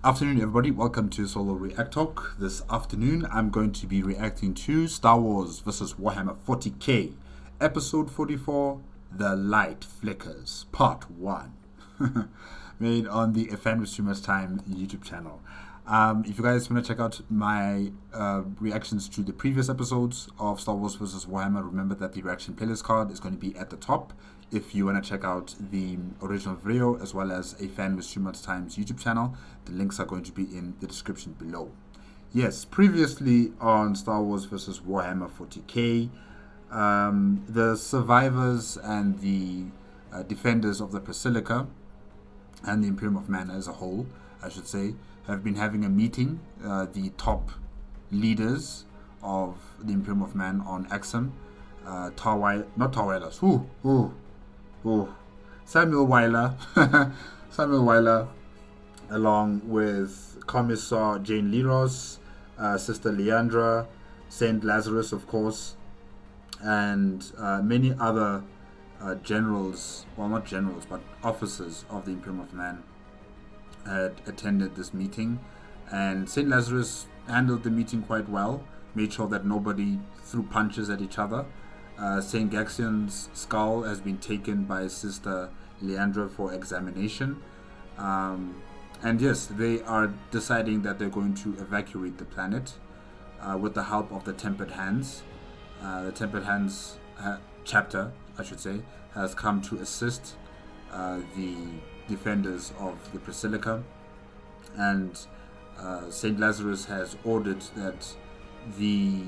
Afternoon, everybody. Welcome to Solo ReacTalk. This afternoon, I'm going to be reacting to Star Wars vs. Warhammer 40K, Episode 44, The Light Flickers, Part 1, made on the AFanWithTooMuchTime YouTube channel. If you guys want to check out my reactions to the previous episodes of Star Wars vs. Warhammer, remember that the reaction playlist card is going to be at the top. If you want to check out the original video as well as AFanWithTooMuchTime's YouTube channel, the links are going to be in the description below. Yes, previously on Star Wars vs. Warhammer 40K, the survivors and the defenders of the Basilica and the Imperium of Man as a whole, I should say, have been having a meeting, the top leaders of the Imperium of Man on Axum, Samuel Weiler, along with Commissar Jane Leros, Sister Leandra, Saint Lazarus, of course, and many other generals, well, not generals, but officers of the Imperium of Man had attended this meeting, and Saint Lazarus handled the meeting quite well, made sure that nobody threw punches at each other. Saint Gaxion's skull has been taken by Sister Leandra for examination, and yes, they are deciding that they're going to evacuate the planet with the help of the Tempered Hands. The Tempered Hands chapter, I should say, has come to assist the defenders of the Basilica, and Saint Lazarus has ordered that the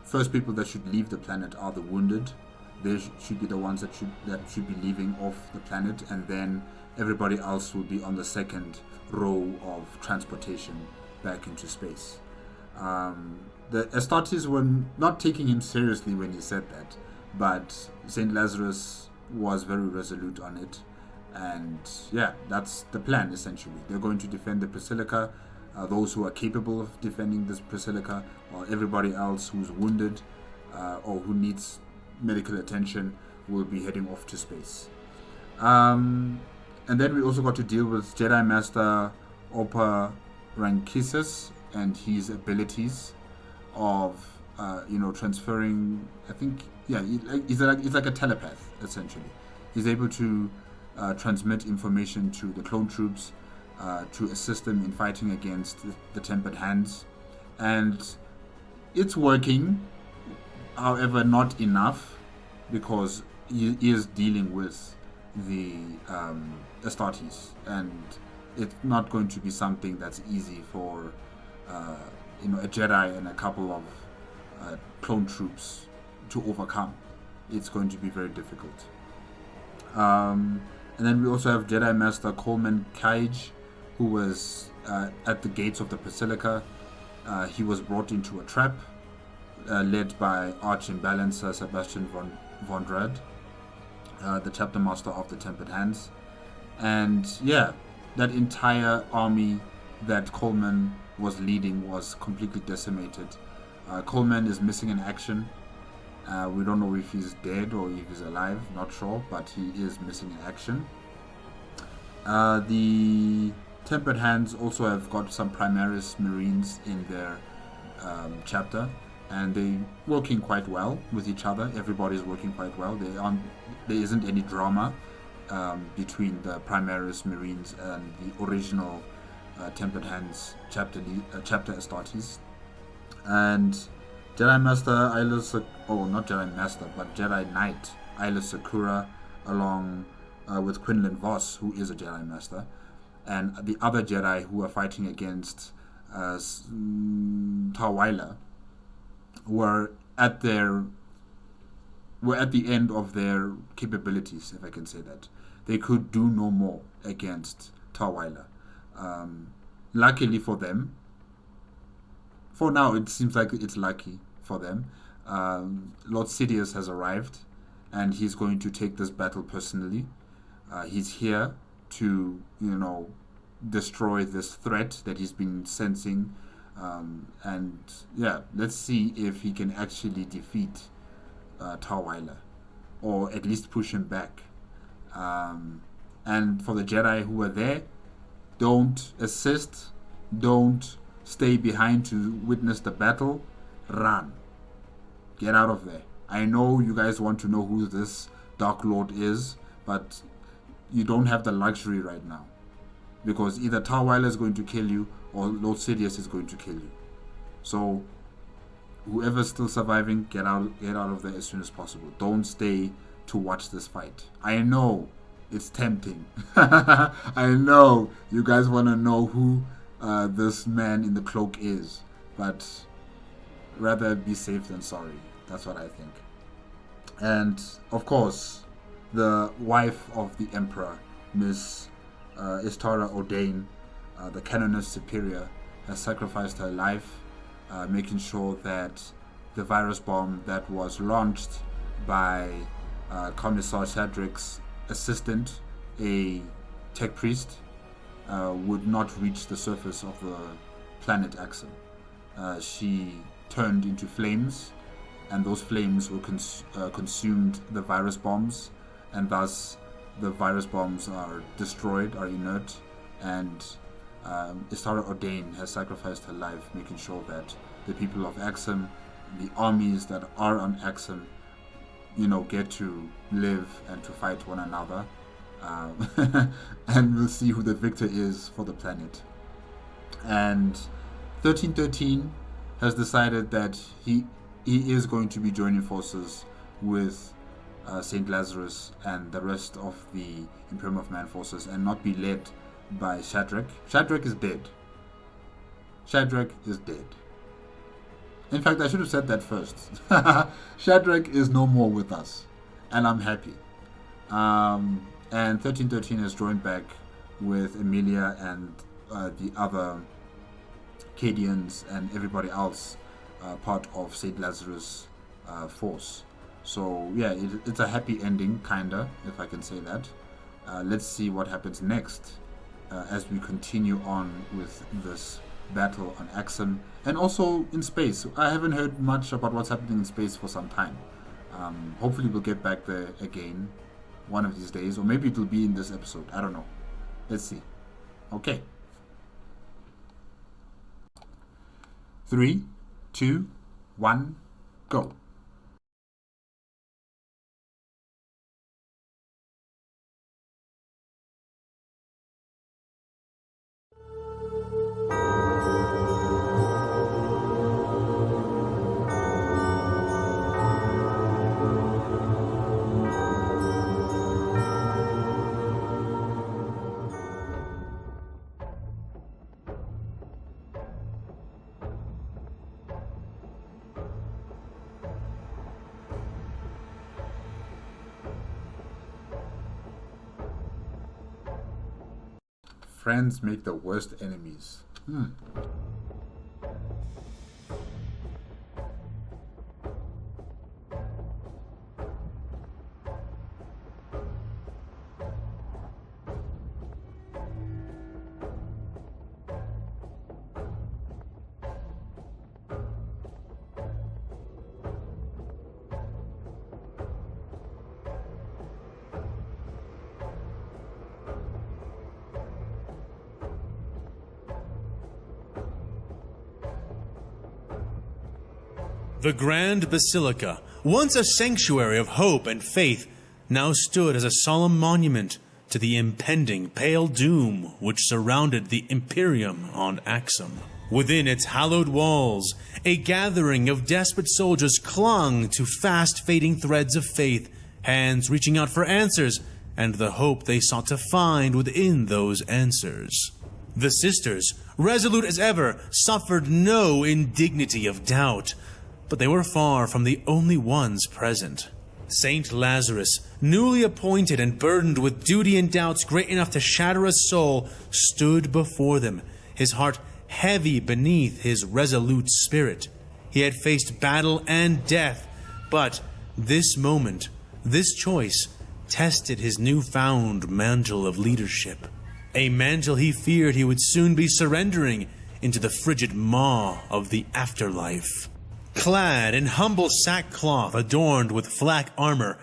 first people that should leave the planet are the wounded. They should be the ones that should be leaving off the planet, and then everybody else will be on the second row of transportation back into space. The Astartes were not taking him seriously when he said that, but Saint Lazarus was very resolute on it. And yeah, that's the plan essentially. They're going to defend the Basilica. Those who are capable of defending this Basilica, or everybody else who's wounded or who needs medical attention, will be heading off to space. And then we also got to deal with Jedi Master Opa Rankisis and his abilities of transferring. I think it's like a telepath essentially. He's able to transmit information to the clone troops to assist them in fighting against the Tempered Hands, and it's working. However, not enough, because he is dealing with the Astartes, and it's not going to be something that's easy for a Jedi and a couple of clone troops to overcome. It's going to be very difficult. And then we also have Jedi Master Coleman Cage, who was at the gates of the Basilica. He was brought into a trap, led by Arch-Imbalancer Sebastian von Dredd, the chapter master of the Tempered Hands. And yeah, that entire army that Coleman was leading was completely decimated. Coleman is missing in action. We don't know if he's dead or if he's alive, not sure, but he is missing in action. The Tempered Hands also have got some Primaris Marines in their chapter, and they're working quite well with each other. Everybody's working quite well. There isn't any drama between the Primaris Marines and the original Tempered Hands chapter Astartes. And Jedi Master Jedi Knight Isla Sakura, along with Quinlan Voss, who is a Jedi Master, and the other Jedi who are fighting against Tawila, were at the end of their capabilities, if I can say that. They could do no more against Tawila. Luckily for them, for now it seems like it's lucky for them, Lord Sidious has arrived, and he's going to take this battle personally. He's here to, destroy this threat that he's been sensing, and yeah, let's see if he can actually defeat Tawila, or at least push him back. And for the Jedi who are there, don't assist Don't stay behind to witness the battle. Run. Get out of there. I know you guys want to know who this Dark Lord is, but you don't have the luxury right now. Because either Tarweiler is going to kill you or Lord Sidious is going to kill you. So whoever's still surviving, get out of there as soon as possible. Don't stay to watch this fight. I know it's tempting. I know you guys want to know who this man in the cloak is, but rather be safe than sorry. That's what I think. And of course, the wife of the Emperor, Miss Istara Ordain, the Canoness Superior, has sacrificed her life, making sure that the virus bomb that was launched by Commissar Shadrack's assistant, a tech priest, would not reach the surface of the planet Axum. She turned into flames, and those flames were consumed the virus bombs, and thus the virus bombs are destroyed, are inert, and Istara Ordain has sacrificed her life, making sure that the people of Axum, the armies that are on Axum, get to live and to fight one another. And we'll see who the victor is for the planet. And 1313 has decided that he is going to be joining forces with Saint Lazarus and the rest of the Imperium of Man forces, and not be led by Shadrack. Shadrack is dead. Shadrack is dead. In fact, I should have said that first. Shadrack is no more with us, and I'm happy. And 1313 has joined back with Emilia and the other Cadians and everybody else part of Saint Lazarus' force. So yeah, it's a happy ending, kinda, if I can say that. Let's see what happens next as we continue on with this battle on Axum and also in space. I haven't heard much about what's happening in space for some time. Hopefully we'll get back there again one of these days, or maybe it'll be in this episode. I don't know. Let's see. Okay. 3, 2, 1, go. Friends make the worst enemies. The Grand Basilica, once a sanctuary of hope and faith, now stood as a solemn monument to the impending pale doom which surrounded the Imperium on Axum. Within its hallowed walls, a gathering of desperate soldiers clung to fast-fading threads of faith, hands reaching out for answers, and the hope they sought to find within those answers. The sisters, resolute as ever, suffered no indignity of doubt, but they were far from the only ones present. Saint Lazarus, newly appointed and burdened with duty and doubts great enough to shatter a soul, stood before them, his heart heavy beneath his resolute spirit. He had faced battle and death, but this moment, this choice, tested his newfound mantle of leadership. A mantle he feared he would soon be surrendering into the frigid maw of the afterlife. Clad in humble sackcloth adorned with flak armor,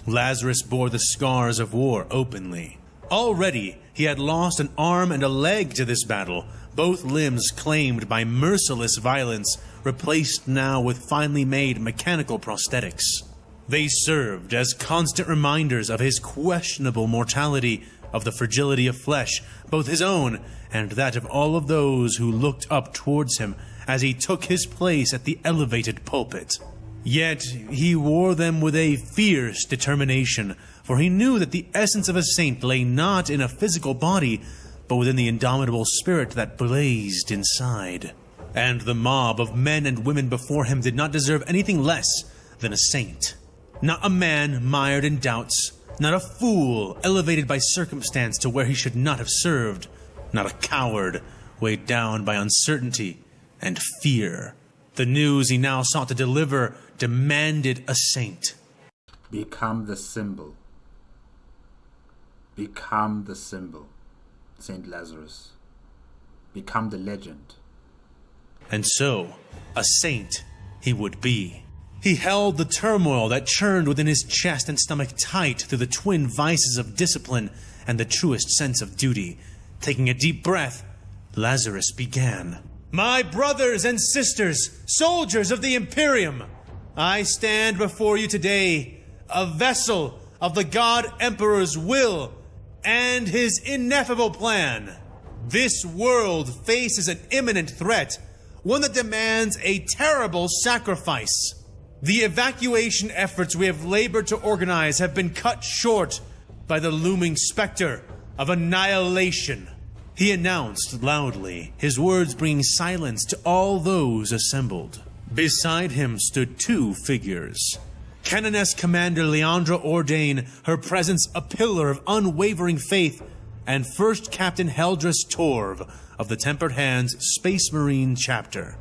Lazarus bore the scars of war openly. Already he had lost an arm and a leg to this battle, both limbs claimed by merciless violence, replaced now with finely made mechanical prosthetics. They served as constant reminders of his questionable mortality, of the fragility of flesh, both his own and that of all of those who looked up towards him as he took his place at the elevated pulpit. Yet he wore them with a fierce determination, for he knew that the essence of a saint lay not in a physical body, but within the indomitable spirit that blazed inside. And the mob of men and women before him did not deserve anything less than a saint. Not a man mired in doubts, not a fool elevated by circumstance to where he should not have served, not a coward weighed down by uncertainty and fear. The news he now sought to deliver demanded a saint. Become the symbol. Become the symbol, Saint Lazarus. Become the legend. And so, a saint he would be. He held the turmoil that churned within his chest and stomach tight through the twin vices of discipline and the truest sense of duty. Taking a deep breath, Lazarus began. My brothers and sisters, soldiers of the Imperium, I stand before you today, a vessel of the God Emperor's will and his ineffable plan. This world faces an imminent threat, one that demands a terrible sacrifice. The evacuation efforts we have labored to organize have been cut short by the looming specter of annihilation. He announced loudly, his words bringing silence to all those assembled. Beside him stood two figures. Canoness Commander Leandra Ordain, her presence a pillar of unwavering faith, and First Captain Heldris Torv of the Tempered Hands Space Marine Chapter.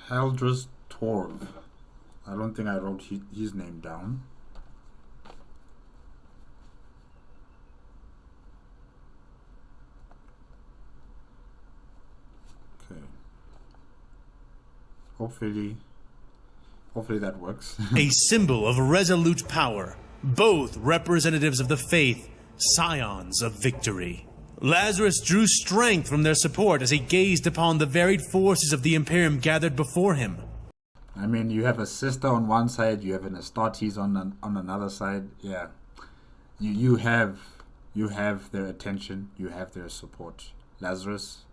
Heldris Torv. I don't think I wrote his name down. Okay. Hopefully that works. A symbol of resolute power, both representatives of the faith, scions of victory. Lazarus drew strength from their support as he gazed upon the varied forces of the Imperium gathered before him. I mean, you have a sister on one side, you have an Astartes on another side. Yeah, you have their attention, you have their support. Lazarus,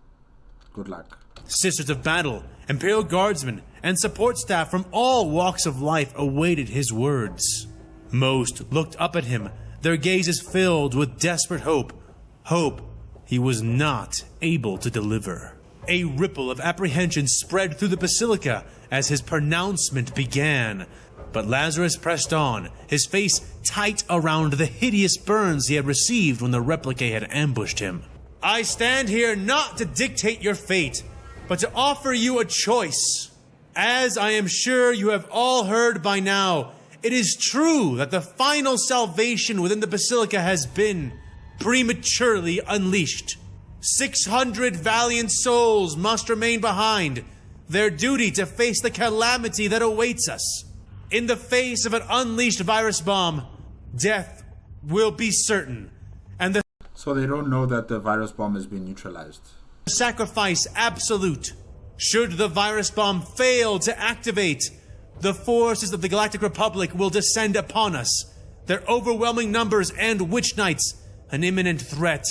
good luck. Sisters of battle, Imperial guardsmen, and support staff from all walks of life awaited his words. Most looked up at him, their gazes filled with desperate hope. Hope he was not able to deliver. A ripple of apprehension spread through the basilica as his pronouncement began. But Lazarus pressed on, his face tight around the hideous burns he had received when the replique had ambushed him. I stand here not to dictate your fate, but to offer you a choice. As I am sure you have all heard by now, it is true that the final salvation within the basilica has been prematurely unleashed. 600 valiant souls must remain behind, their duty to face the calamity that awaits us. In the face of an unleashed virus bomb, death will be certain, and the So they don't know that the virus bomb has been neutralized. sacrifice absolute. Should the virus bomb fail to activate, the forces of the Galactic Republic will descend upon us, their overwhelming numbers and witch knights, an imminent threat,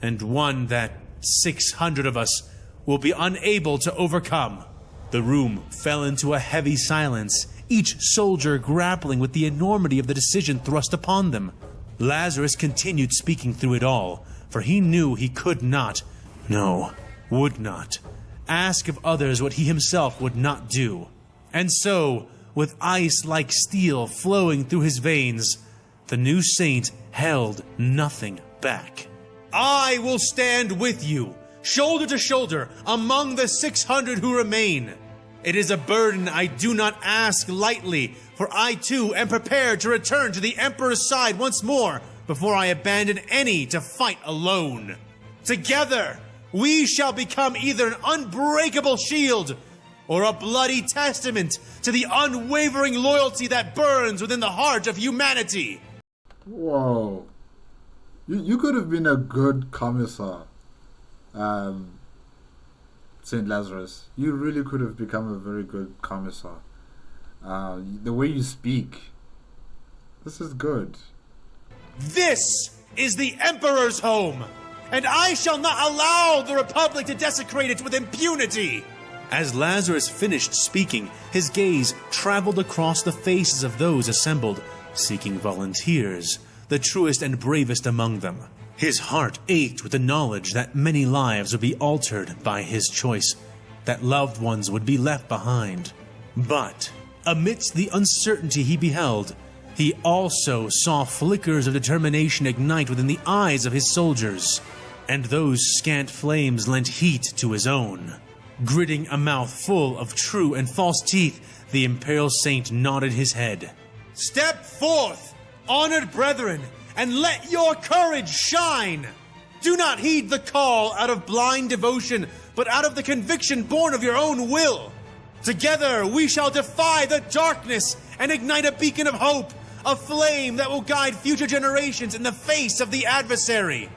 and one that 600 of us will be unable to overcome. The room fell into a heavy silence, each soldier grappling with the enormity of the decision thrust upon them. Lazarus continued speaking through it all, for he knew he could not, no, would not, ask of others what he himself would not do. And so, with ice like steel flowing through his veins, the new saint held nothing back. I will stand with you, shoulder to shoulder, among the 600 who remain. It is a burden I do not ask lightly, for I too am prepared to return to the Emperor's side once more before I abandon any to fight alone. Together, we shall become either an unbreakable shield or a bloody testament to the unwavering loyalty that burns within the heart of humanity. Whoa. You could have been a good commissar. Saint Lazarus, you really could have become a very good commissar. The way you speak, this is good. This is the Emperor's home, and I shall not allow the Republic to desecrate it with impunity. As Lazarus finished speaking, his gaze traveled across the faces of those assembled, seeking volunteers, the truest and bravest among them. His heart ached with the knowledge that many lives would be altered by his choice, that loved ones would be left behind. But amidst the uncertainty he beheld, he also saw flickers of determination ignite within the eyes of his soldiers, and those scant flames lent heat to his own. Gritting a mouth full of true and false teeth, the Imperial Saint nodded his head. Step forth, honored brethren, and let your courage shine! Do not heed the call out of blind devotion, but out of the conviction born of your own will. Together we shall defy the darkness and ignite a beacon of hope, a flame that will guide future generations in the face of the adversary.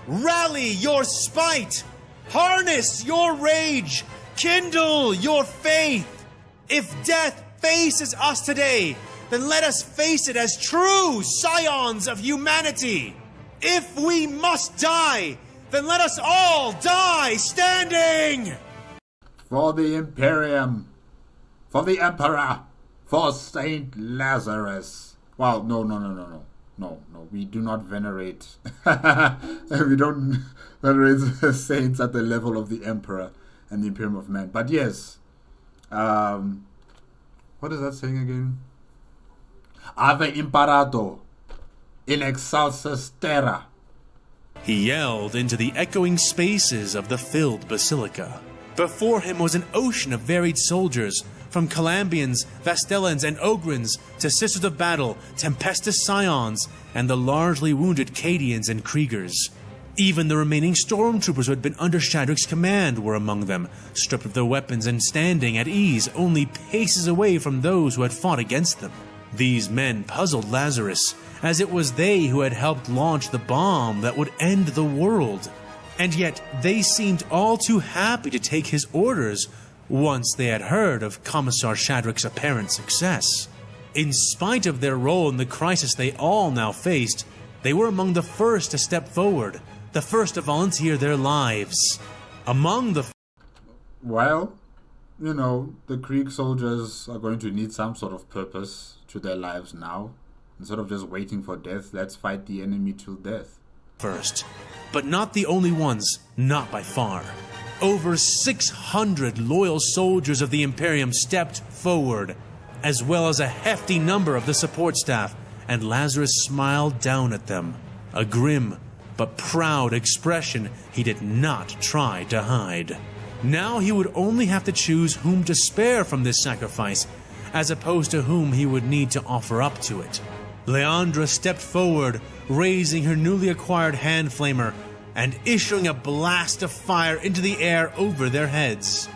Rally your spite! Harness your rage! Kindle your faith! If death faces us today, then let us face it as true scions of humanity. If we must die, then let us all die standing! For the Imperium, for the Emperor, for Saint Lazarus. Well, no. We do not venerate. We don't venerate the saints at the level of the Emperor and the Imperium of Man. But yes, what is that saying again? Ave Imperator, in excelsis terra. He yelled into the echoing spaces of the filled basilica. Before him was an ocean of varied soldiers, from Calambians, Vastellans, and Ogrins, to Sisters of Battle, Tempestus Scions, and the largely wounded Cadians and Kriegers. Even the remaining stormtroopers who had been under Shadrick's command were among them, stripped of their weapons and standing at ease only paces away from those who had fought against them. These men puzzled Lazarus, as it was they who had helped launch the bomb that would end the world. And yet they seemed all too happy to take his orders once they had heard of Commissar Shadrick's apparent success. In spite of their role in the crisis they all now faced, they were among the first to step forward, the first to volunteer their lives. Among the... Well, you know, the Krieg soldiers are going to need some sort of purpose to their lives now. Instead of just waiting for death, let's fight the enemy till death. First, but not the only ones, not by far. Over 600 loyal soldiers of the Imperium stepped forward, as well as a hefty number of the support staff, and Lazarus smiled down at them, a grim but proud expression he did not try to hide. Now he would only have to choose whom to spare from this sacrifice, as opposed to whom he would need to offer up to it. Leandra stepped forward, raising her newly acquired hand flamer, and issuing a blast of fire into the air over their heads.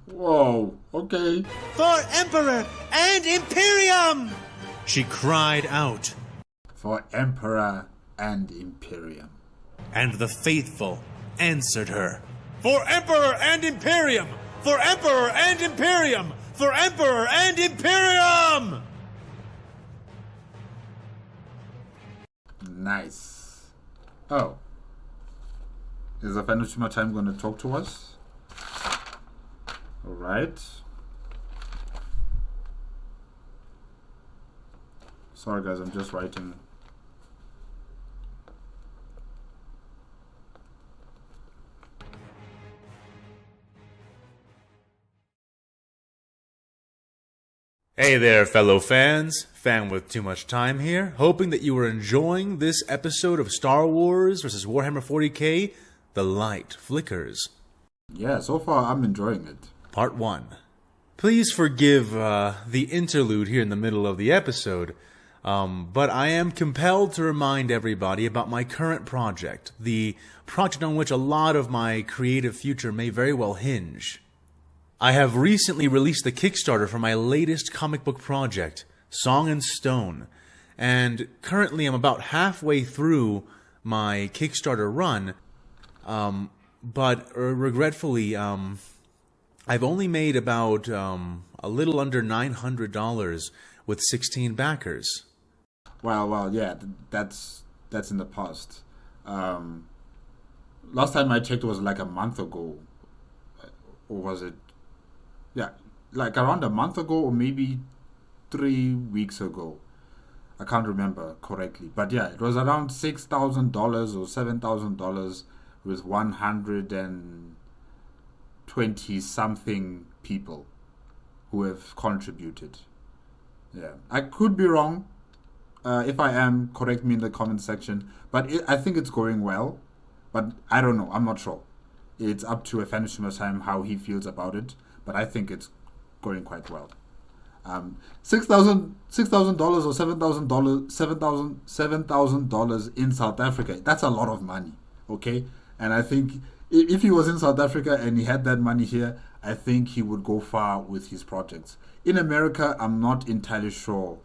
Whoa, okay. For Emperor and Imperium! She cried out. For Emperor and Imperium. And the faithful answered her. For Emperor and Imperium! For Emperor and Imperium! For Emperor and Imperium! Nice. Oh. Is AFanWithTooMuchTime going to talk to us? Alright. Sorry guys, I'm just writing. Hey there, fellow fans. AFanWithTooMuchTime here, hoping that you are enjoying this episode of Star Wars vs. Warhammer 40K, The Light Flickers. Yeah, so far I'm enjoying it. Part 1. Please forgive the interlude here in the middle of the episode, but I am compelled to remind everybody about my current project, the project on which a lot of my creative future may very well hinge. I have recently released the Kickstarter for my latest comic book project, Song and Stone, and currently I'm about halfway through my Kickstarter run, but regretfully, I've only made about a little under $900 with 16 backers. Well, yeah, that's in the past. Last time I checked was like a month ago, or was it? Yeah, like around a month ago, or maybe 3 weeks ago. I can't remember correctly, but yeah, it was around $6,000 or $7,000 with 120 something people who have contributed. Yeah, I could be wrong. If I am, correct me in the comment section. But I think it's going well. But I don't know. I'm not sure. It's up to AFanWithTooMuchTime how he feels about it. But I think it's going quite well. $6,000 or $7,000 in South Africa. That's a lot of money. Okay, and I think if he was in South Africa and he had that money here, I think he would go far with his projects. In America, I'm not entirely sure.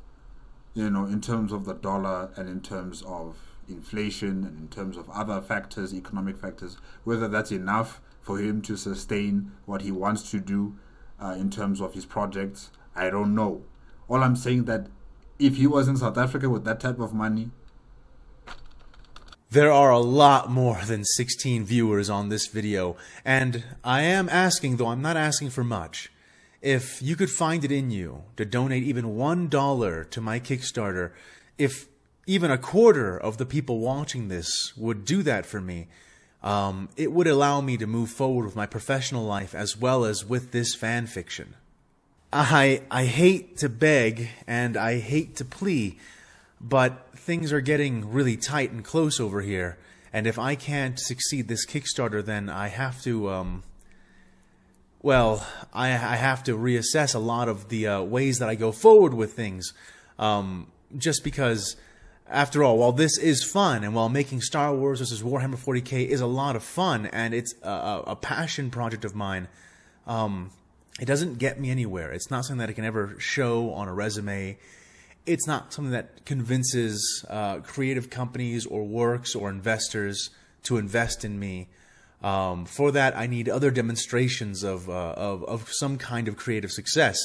In terms of the dollar and in terms of inflation and in terms of other factors, economic factors, whether that's enough for him to sustain what he wants to do in terms of his projects, I don't know. All I'm saying that if he was in South Africa with that type of money... There are a lot more than 16 viewers on this video, and I am asking, though I'm not asking for much, if you could find it in you to donate even $1 to my Kickstarter, if even a quarter of the people watching this would do that for me, it would allow me to move forward with my professional life as well as with this fan fiction. I hate to beg and I hate to plea, but things are getting really tight and close over here, and if I can't succeed this Kickstarter, then I have to... I have to reassess a lot of the ways that I go forward with things, just because, after all, while this is fun, and while making Star Wars vs. Warhammer 40K is a lot of fun, and it's a passion project of mine, it doesn't get me anywhere. It's not something that I can ever show on a resume. It's not something that convinces creative companies or works or investors to invest in me. For that, I need other demonstrations of some kind of creative success,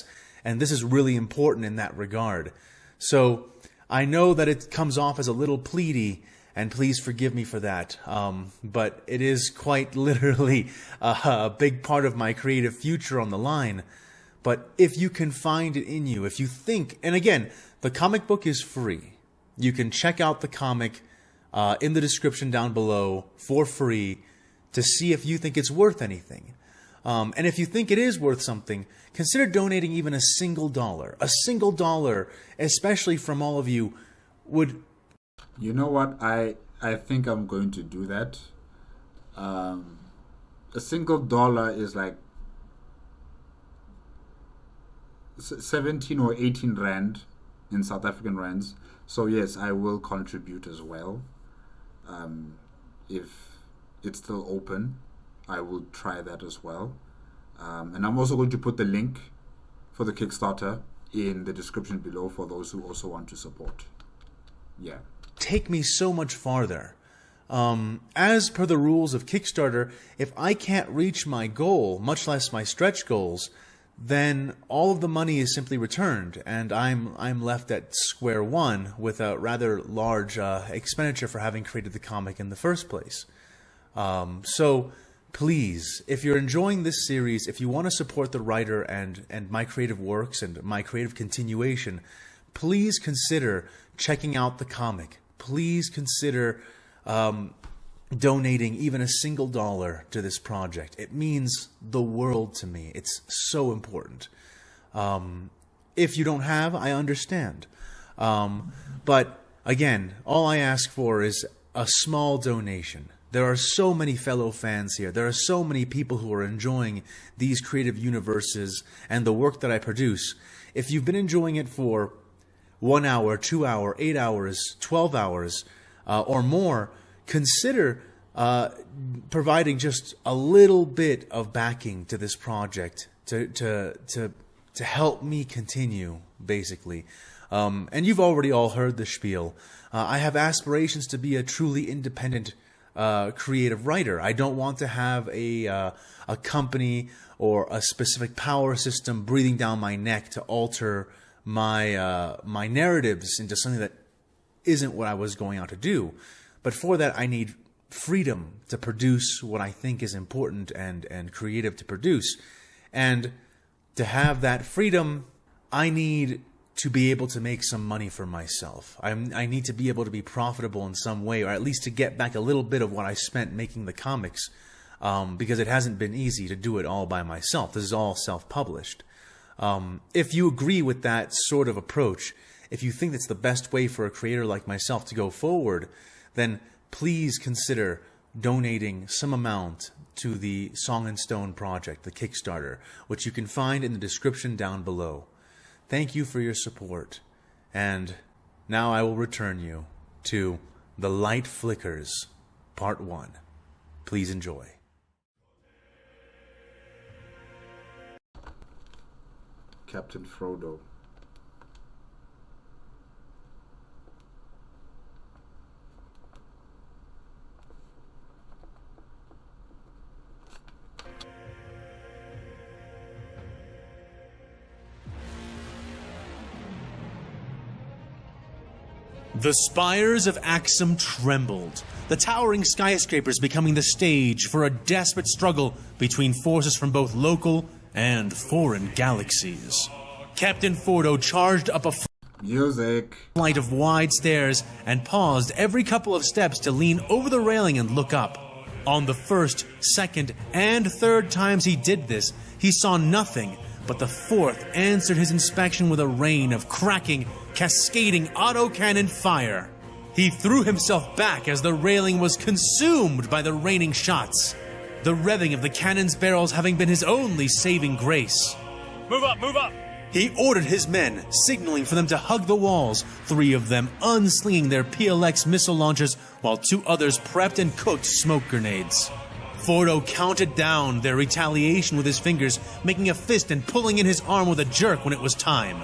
and this is really important in that regard. So I know that it comes off as a little pleady, and please forgive me for that, but it is quite literally a big part of my creative future on the line. But if you can find it in you, if you think, and again, the comic book is free. You can check out the comic in the description down below for free, to see if you think it's worth anything. And if you think it is worth something, consider donating even a single dollar. A single dollar, especially from all of you, would... You know what? I think I'm going to do that. A single dollar is like 17 or 18 rand in South African rands. So yes, I will contribute as well. If it's still open, I will try that as well. And I'm also going to put the link for the Kickstarter in the description below for those who also want to support. Yeah. Take me so much farther. As per the rules of Kickstarter, if I can't reach my goal, much less my stretch goals, then all of the money is simply returned, and I'm left at square one with a rather large expenditure for having created the comic in the first place. So please, if you're enjoying this series, if you want to support the writer and my creative works and my creative continuation, please consider checking out the comic. Please consider donating even a single dollar to this project. It means the world to me. It's so important. If you don't have, I understand. But again, all I ask for is a small donation. There are so many fellow fans here. There are so many people who are enjoying these creative universes and the work that I produce. If you've been enjoying it for 1 hour, 2 hours, 8 hours, 12 hours, or more, consider providing just a little bit of backing to this project to help me continue, basically. And you've already all heard the spiel. I have aspirations to be a truly independent creative writer. I don't want to have a company or a specific power system breathing down my neck to alter my narratives into something that isn't what I was going out to do. But for that, I need freedom to produce what I think is important and creative to produce. And to have that freedom, I need to be able to make some money for myself. I need to be able to be profitable in some way, or at least to get back a little bit of what I spent making the comics, because it hasn't been easy to do it all by myself. This is all self-published. If you agree with that sort of approach, if you think that's the best way for a creator like myself to go forward, then please consider donating some amount to the Song and Stone project, the Kickstarter, which you can find in the description down below. Thank you for your support, and now I will return you to The Light Flickers, Part 1. Please enjoy. Captain Fordo. The spires of Axum trembled, the towering skyscrapers becoming the stage for a desperate struggle between forces from both local and foreign galaxies. Captain Fordo charged up a flight of wide stairs and paused every couple of steps to lean over the railing and look up. On the first, second, and third times he did this, he saw nothing, but the fourth answered his inspection with a rain of cracking, cascading autocannon fire. He threw himself back as the railing was consumed by the raining shots, the revving of the cannon's barrels having been his only saving grace. Move up, move up! He ordered his men, signaling for them to hug the walls, 3 of them unslinging their PLX missile launchers while 2 others prepped and cooked smoke grenades. Fordo counted down their retaliation with his fingers, making a fist and pulling in his arm with a jerk when it was time.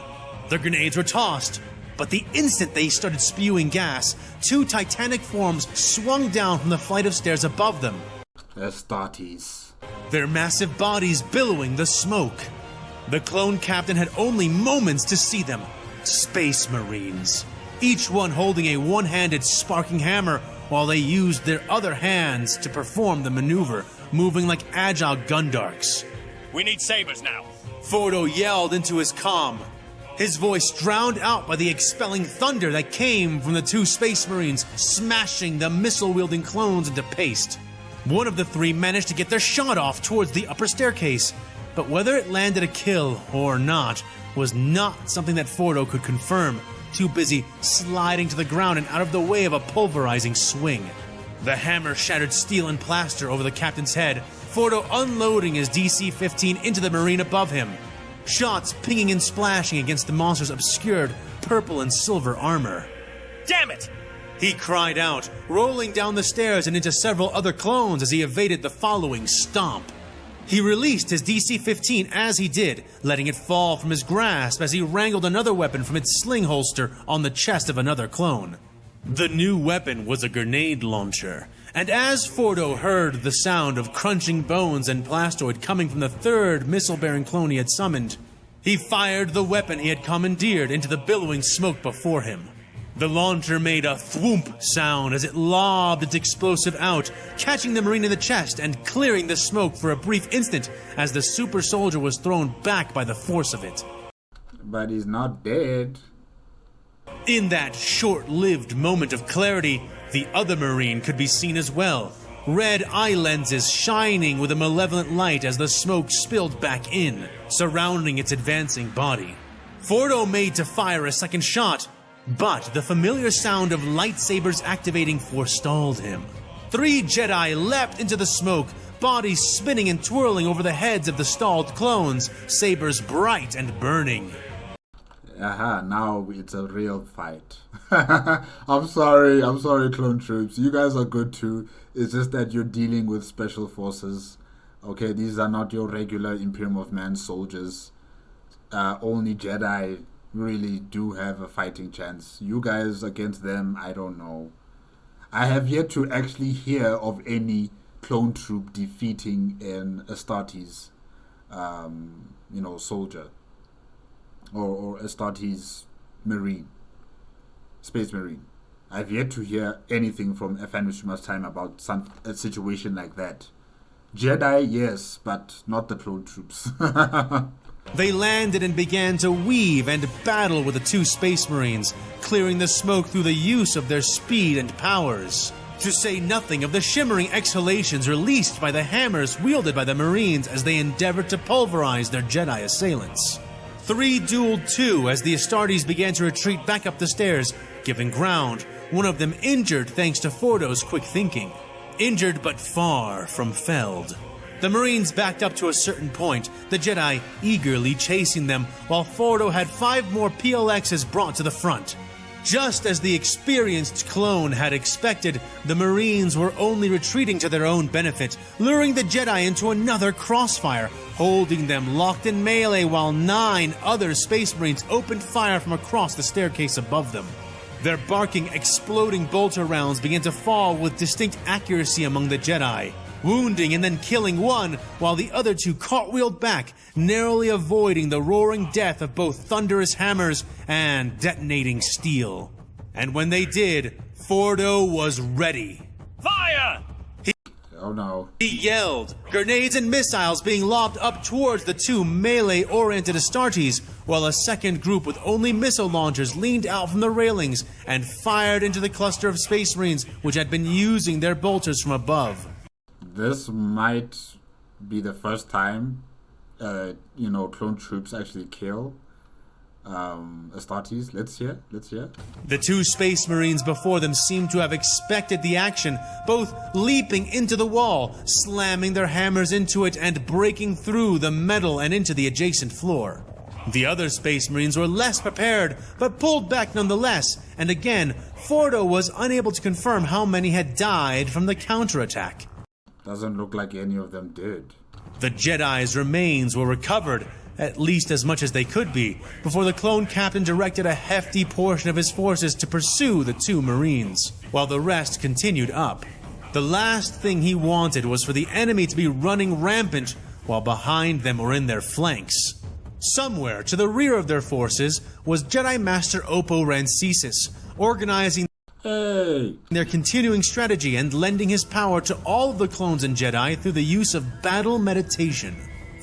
The grenades were tossed, but the instant they started spewing gas, 2 titanic forms swung down from the flight of stairs above them, Astartes. their massive bodies billowing the smoke. The clone captain had only moments to see them. Space Marines, each one holding a one-handed sparking hammer while they used their other hands to perform the maneuver, moving like agile gundarks. We need sabers now. Fordo yelled into his comm, his voice drowned out by the expelling thunder that came from the 2 Space Marines, smashing the missile-wielding clones into paste. One of the 3 managed to get their shot off towards the upper staircase, but whether it landed a kill or not was not something that Fordo could confirm, too busy sliding to the ground and out of the way of a pulverizing swing. The hammer shattered steel and plaster over the captain's head, Fordo unloading his DC-15 into the Marine above him. Shots pinging and splashing against the monster's obscured purple and silver armor. Damn it! He cried out, rolling down the stairs and into several other clones as he evaded the following stomp. He released his DC-15 as he did, letting it fall from his grasp as he wrangled another weapon from its sling holster on the chest of another clone. The new weapon was a grenade launcher, and as Fordo heard the sound of crunching bones and plastoid coming from the 3rd missile-bearing clone he had summoned, he fired the weapon he had commandeered into the billowing smoke before him. The launcher made a thwoomp sound as it lobbed its explosive out, catching the Marine in the chest and clearing the smoke for a brief instant as the super soldier was thrown back by the force of it. But he's not dead. In that short-lived moment of clarity, the other Marine could be seen as well, red eye lenses shining with a malevolent light as the smoke spilled back in, surrounding its advancing body. Fordo made to fire a second shot, but the familiar sound of lightsabers activating forestalled him. 3 Jedi leapt into the smoke, bodies spinning and twirling over the heads of the stalled clones, sabers bright and burning. Aha, now it's a real fight. I'm sorry, clone troops. You guys are good too. It's just that you're dealing with special forces. Okay, these are not your regular Imperium of Man soldiers. Only Jedi really do have a fighting chance. You guys against them, I don't know. I have yet to actually hear of any clone troop defeating an Astartes, soldier, or Astartes Marine, Space Marine. I've yet to hear anything from AFanWithTooMuchTime about a situation like that. Jedi, yes, but not the clone troops. They landed and began to weave and battle with the two Space Marines, clearing the smoke through the use of their speed and powers. To say nothing of the shimmering exhalations released by the hammers wielded by the Marines as they endeavored to pulverize their Jedi assailants. 3 dueled 2 as the Astartes began to retreat back up the stairs, giving ground, one of them injured thanks to Fordo's quick thinking. Injured but far from felled. The Marines backed up to a certain point, the Jedi eagerly chasing them, while Fordo had 5 more PLXs brought to the front. Just as the experienced clone had expected, the Marines were only retreating to their own benefit, luring the Jedi into another crossfire, holding them locked in melee while 9 other Space Marines opened fire from across the staircase above them. Their barking, exploding bolter rounds began to fall with distinct accuracy among the Jedi, wounding and then killing one, while the other 2 cartwheeled back, narrowly avoiding the roaring death of both thunderous hammers and detonating steel. And when they did, Fordo was ready. Fire! Oh no. He yelled, grenades and missiles being lobbed up towards the 2 melee-oriented Astartes, while a second group with only missile launchers leaned out from the railings and fired into the cluster of Space Marines which had been using their bolters from above. This might be the first time, clone troops actually kill Astartes. Let's hear. The 2 Space Marines before them seemed to have expected the action, both leaping into the wall, slamming their hammers into it and breaking through the metal and into the adjacent floor. The other Space Marines were less prepared, but pulled back nonetheless, and again, Fordo was unable to confirm how many had died from the counterattack. Doesn't look like any of them did. The Jedi's remains were recovered, at least as much as they could be, before the clone captain directed a hefty portion of his forces to pursue the 2 Marines, while the rest continued up. The last thing he wanted was for the enemy to be running rampant while behind them or in their flanks. Somewhere to the rear of their forces was Jedi Master Oppo Rancisis, organizing their continuing strategy and lending his power to all of the clones and Jedi through the use of battle meditation.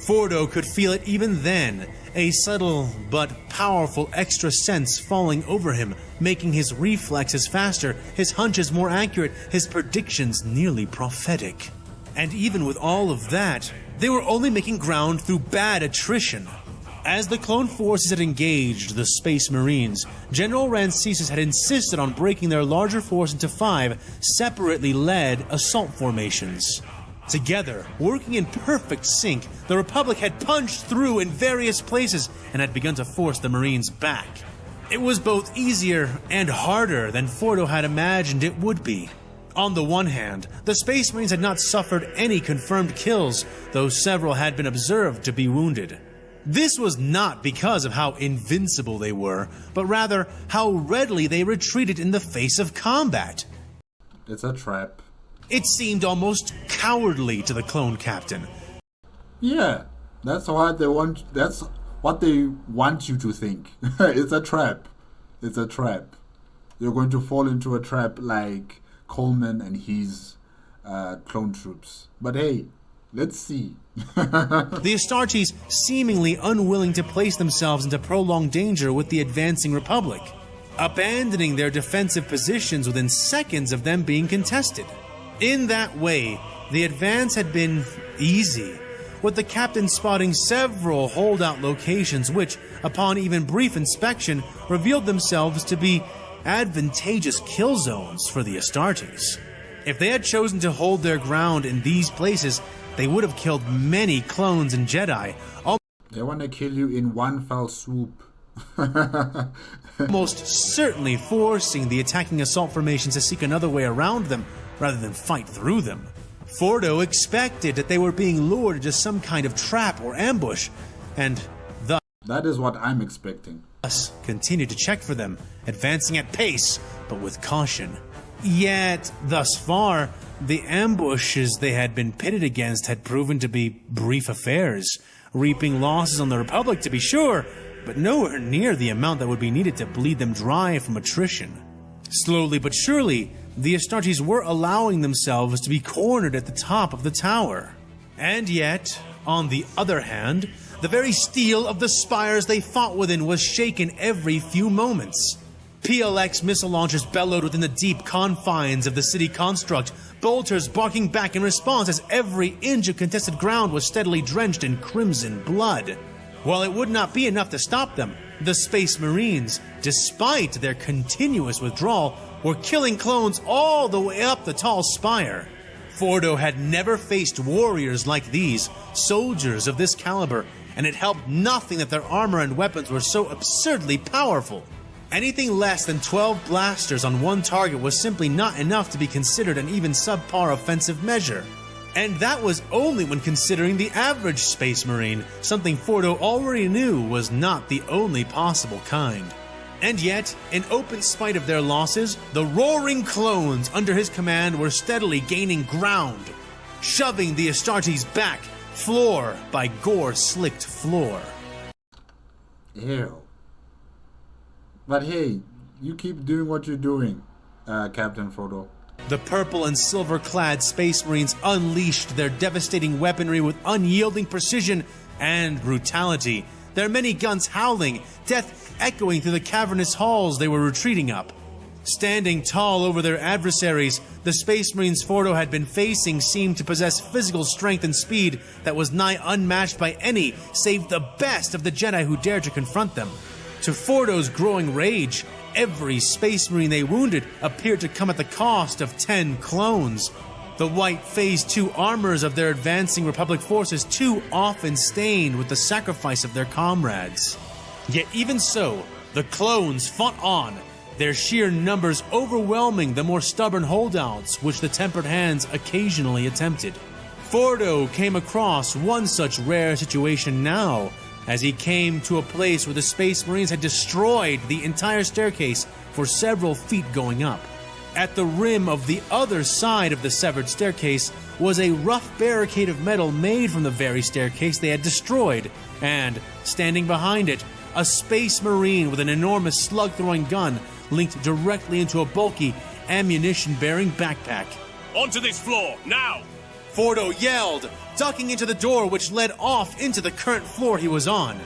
Fordo could feel it even then, a subtle but powerful extra sense falling over him, making his reflexes faster, his hunches more accurate, his predictions nearly prophetic. And even with all of that, they were only making ground through bad attrition. As the clone forces had engaged the Space Marines, General Rancisis had insisted on breaking their larger force into 5 separately led assault formations. Together, working in perfect sync, the Republic had punched through in various places and had begun to force the Marines back. It was both easier and harder than Fordo had imagined it would be. On the one hand, the Space Marines had not suffered any confirmed kills, though several had been observed to be wounded. This was not because of how invincible they were, but rather how readily they retreated in the face of combat. It's a trap. It seemed almost cowardly to the clone captain. Yeah, that's what they want. That's what they want you to think. It's a trap. It's a trap. You're going to fall into a trap like Coleman and his clone troops. But hey, let's see. The Astartes seemingly unwilling to place themselves into prolonged danger with the advancing Republic, abandoning their defensive positions within seconds of them being contested. In that way, the advance had been easy, with the captain spotting several holdout locations which, upon even brief inspection, revealed themselves to be advantageous kill zones for the Astartes. If they had chosen to hold their ground in these places, they would have killed many clones and Jedi. They want to kill you in one fell swoop. Almost certainly forcing the attacking assault formations to seek another way around them rather than fight through them. Fordo expected that they were being lured into some kind of trap or ambush, and that is what I'm expecting. Thus continued to check for them, advancing at pace, but with caution. Yet, thus far, the ambushes they had been pitted against had proven to be brief affairs, reaping losses on the Republic to be sure, but nowhere near the amount that would be needed to bleed them dry from attrition. Slowly but surely, the Astartes were allowing themselves to be cornered at the top of the tower. And yet, on the other hand, the very steel of the spires they fought within was shaken every few moments. PLX missile launchers bellowed within the deep confines of the city construct, bolters barking back in response as every inch of contested ground was steadily drenched in crimson blood. While it would not be enough to stop them, the Space Marines, despite their continuous withdrawal, were killing clones all the way up the tall spire. Fordo had never faced warriors like these, soldiers of this caliber, and it helped nothing that their armor and weapons were so absurdly powerful. Anything less than 12 blasters on one target was simply not enough to be considered an even subpar offensive measure. And that was only when considering the average Space Marine, something Fordo already knew was not the only possible kind. And yet, in open spite of their losses, the roaring clones under his command were steadily gaining ground, shoving the Astartes back, floor by gore-slicked floor. Ew. But hey, you keep doing what you're doing, Captain Fordo. The purple and silver-clad Space Marines unleashed their devastating weaponry with unyielding precision and brutality, their many guns howling, death echoing through the cavernous halls they were retreating up. Standing tall over their adversaries, the Space Marines Fordo had been facing seemed to possess physical strength and speed that was nigh unmatched by any save the best of the Jedi who dared to confront them. To Fordo's growing rage, every Space Marine they wounded appeared to come at the cost of 10 clones. The white Phase 2 armors of their advancing Republic forces too often stained with the sacrifice of their comrades. Yet even so, the clones fought on, their sheer numbers overwhelming the more stubborn holdouts which the tempered hands occasionally attempted. Fordo came across one such rare situation now, as he came to a place where the Space Marines had destroyed the entire staircase for several feet going up. At the rim of the other side of the severed staircase was a rough barricade of metal made from the very staircase they had destroyed, and, standing behind it, a Space Marine with an enormous slug-throwing gun linked directly into a bulky, ammunition-bearing backpack. Onto this floor, now! Fordo yelled, ducking into the door which led off into the current floor he was on.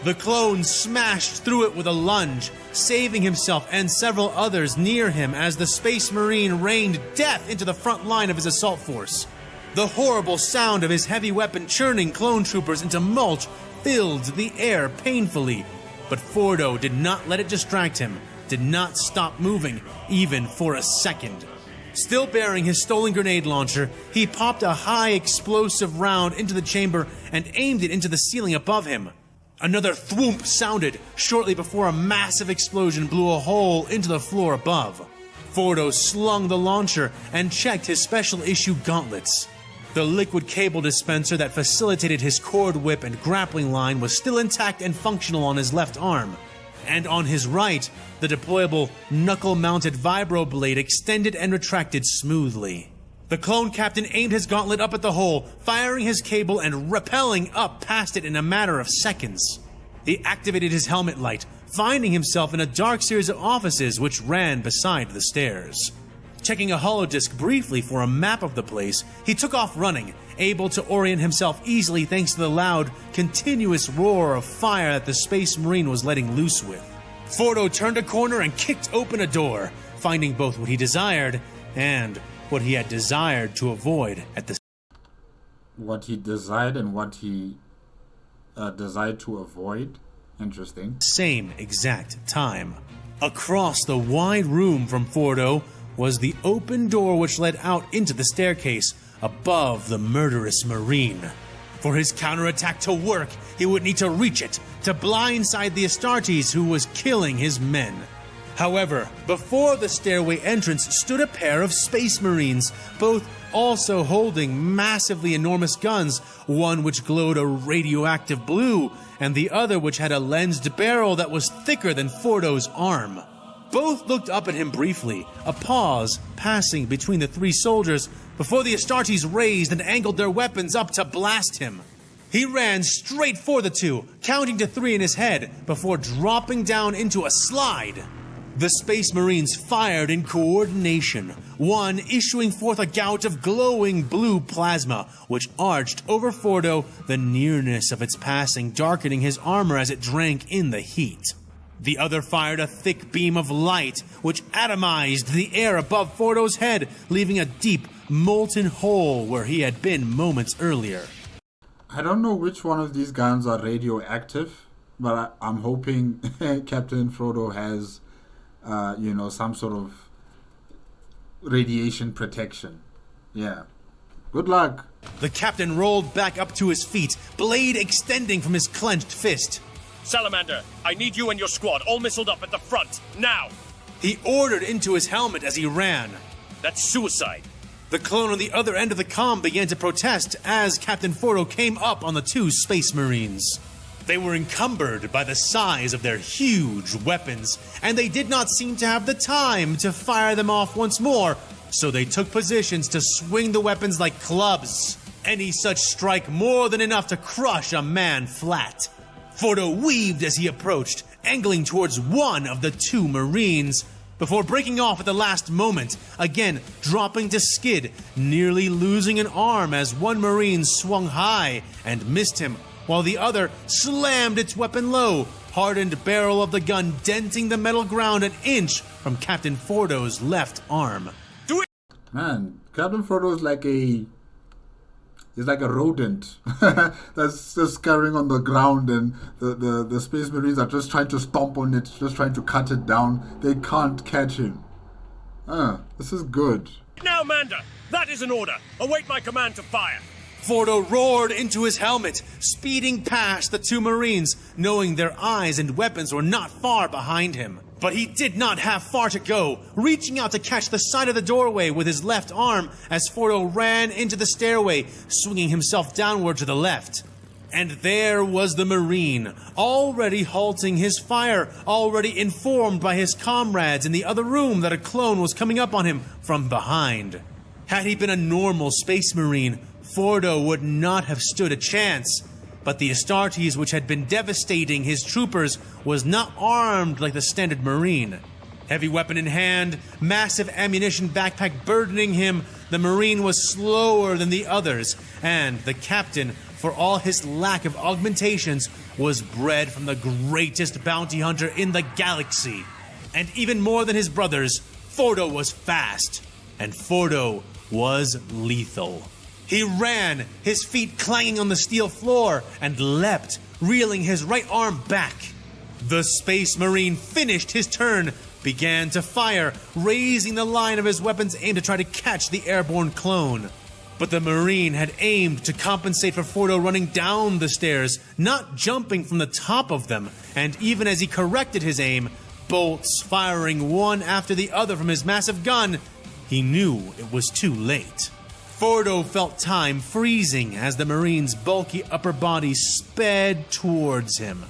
The clone smashed through it with a lunge, saving himself and several others near him as the Space Marine rained death into the front line of his assault force. The horrible sound of his heavy weapon churning clone troopers into mulch filled the air painfully, but Fordo did not let it distract him, did not stop moving, even for a second. Still bearing his stolen grenade launcher, he popped a high explosive round into the chamber and aimed it into the ceiling above him. Another thwoomp sounded shortly before a massive explosion blew a hole into the floor above. Fordo slung the launcher and checked his special issue gauntlets. The liquid cable dispenser that facilitated his cord whip and grappling line was still intact and functional on his left arm. And on his right, the deployable, knuckle-mounted vibro blade extended and retracted smoothly. The clone captain aimed his gauntlet up at the hole, firing his cable and rappelling up past it in a matter of seconds. He activated his helmet light, finding himself in a dark series of offices which ran beside the stairs. Checking a holodisc briefly for a map of the place, he took off running, able to orient himself easily thanks to the loud, continuous roar of fire that the Space Marine was letting loose with. Fordo turned a corner and kicked open a door, finding both what he desired and what he had desired to avoid at the What he desired and what he desired to avoid? Interesting. same exact time. Across the wide room from Fordo was the open door which led out into the staircase above the murderous Marine. For his counterattack to work, he would need to reach it, to blindside the Astartes who was killing his men. However, before the stairway entrance stood a pair of Space Marines, both also holding massively enormous guns, one which glowed a radioactive blue, and the other which had a lensed barrel that was thicker than Fordo's arm. Both looked up at him briefly, a pause passing between the three soldiers before the Astartes raised and angled their weapons up to blast him. He ran straight for the two, counting to 3 in his head before dropping down into a slide. The Space Marines fired in coordination, one issuing forth a gout of glowing blue plasma, which arched over Fordo, the nearness of its passing darkening his armor as it drank in the heat. The other fired a thick beam of light, which atomized the air above Fordo's head, leaving a deep, molten hole where he had been moments earlier. I don't know which one of these guns are radioactive, but I'm hoping Captain Frodo has, some sort of radiation protection. Yeah. Good luck. The captain rolled back up to his feet, blade extending from his clenched fist. Salamander, I need you and your squad all missiled up at the front, now! He ordered into his helmet as he ran. That's suicide. The clone on the other end of the comm began to protest as Captain Fordo came up on the two Space Marines. They were encumbered by the size of their huge weapons, and they did not seem to have the time to fire them off once more, so they took positions to swing the weapons like clubs. Any such strike more than enough to crush a man flat. Fordo weaved as he approached, angling towards one of the two Marines, before breaking off at the last moment, again dropping to skid, nearly losing an arm as one Marine swung high and missed him, while the other slammed its weapon low, hardened barrel of the gun denting the metal ground an inch from Captain Fordo's left arm. Man, Captain Frodo is like a rodent that's just scurrying on the ground, and the Space Marines are just trying to stomp on it, just trying to cut it down. They can't catch him. This is good. Now, Manda! That is an order! Await my command to fire! Fordo roared into his helmet, speeding past the two Marines, knowing their eyes and weapons were not far behind him. But he did not have far to go, reaching out to catch the side of the doorway with his left arm as Fordo ran into the stairway, swinging himself downward to the left. And there was the Marine, already halting his fire, already informed by his comrades in the other room that a clone was coming up on him from behind. Had he been a normal Space Marine, Fordo would not have stood a chance. But the Astartes, which had been devastating his troopers, was not armed like the standard Marine. Heavy weapon in hand, massive ammunition backpack burdening him, the Marine was slower than the others, and the captain, for all his lack of augmentations, was bred from the greatest bounty hunter in the galaxy. And even more than his brothers, Fordo was fast, and Fordo was lethal. He ran, his feet clanging on the steel floor, and leapt, reeling his right arm back. The Space Marine finished his turn, began to fire, raising the line of his weapon's aim to try to catch the airborne clone. But the Marine had aimed to compensate for Fordo running down the stairs, not jumping from the top of them, and even as he corrected his aim, bolts firing one after the other from his massive gun, he knew it was too late. Fordo felt time freezing as the Marine's bulky upper body sped towards him.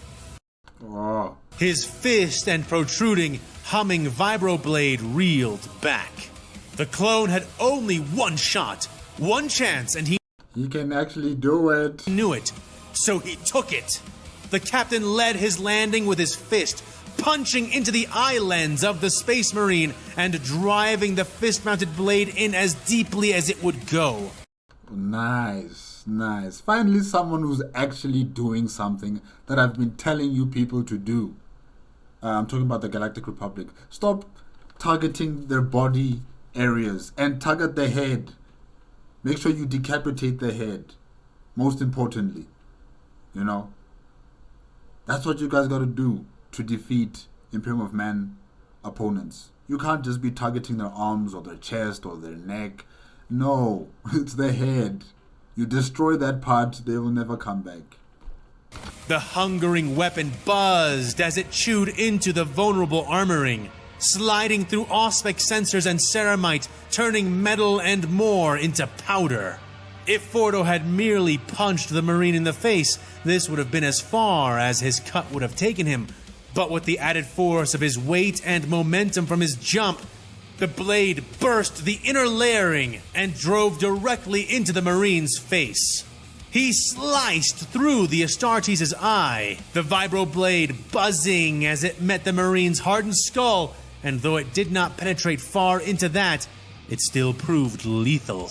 Oh. His fist and protruding, humming vibroblade reeled back. The clone had only one shot, one chance, and he can actually do it. Knew it, so he took it. The captain led his landing with his fist, punching into the eye lens of the Space Marine and driving the fist-mounted blade in as deeply as it would go. Nice, nice. Finally someone who's actually doing something that I've been telling you people to do. I'm talking about the Galactic Republic. Stop targeting their body areas and target the head. Make sure you decapitate the head. Most importantly. You know? That's what you guys gotta do to defeat Imperium of Man opponents. You can't just be targeting their arms or their chest or their neck. No, it's their head. You destroy that part, they will never come back. The hungering weapon buzzed as it chewed into the vulnerable armoring, sliding through Auspex sensors and ceramite, turning metal and more into powder. If Fordo had merely punched the Marine in the face, this would have been as far as his cut would have taken him. But with the added force of his weight and momentum from his jump, the blade burst the inner layering and drove directly into the Marine's face. He sliced through the Astartes' eye, the vibroblade buzzing as it met the Marine's hardened skull, and though it did not penetrate far into that, it still proved lethal.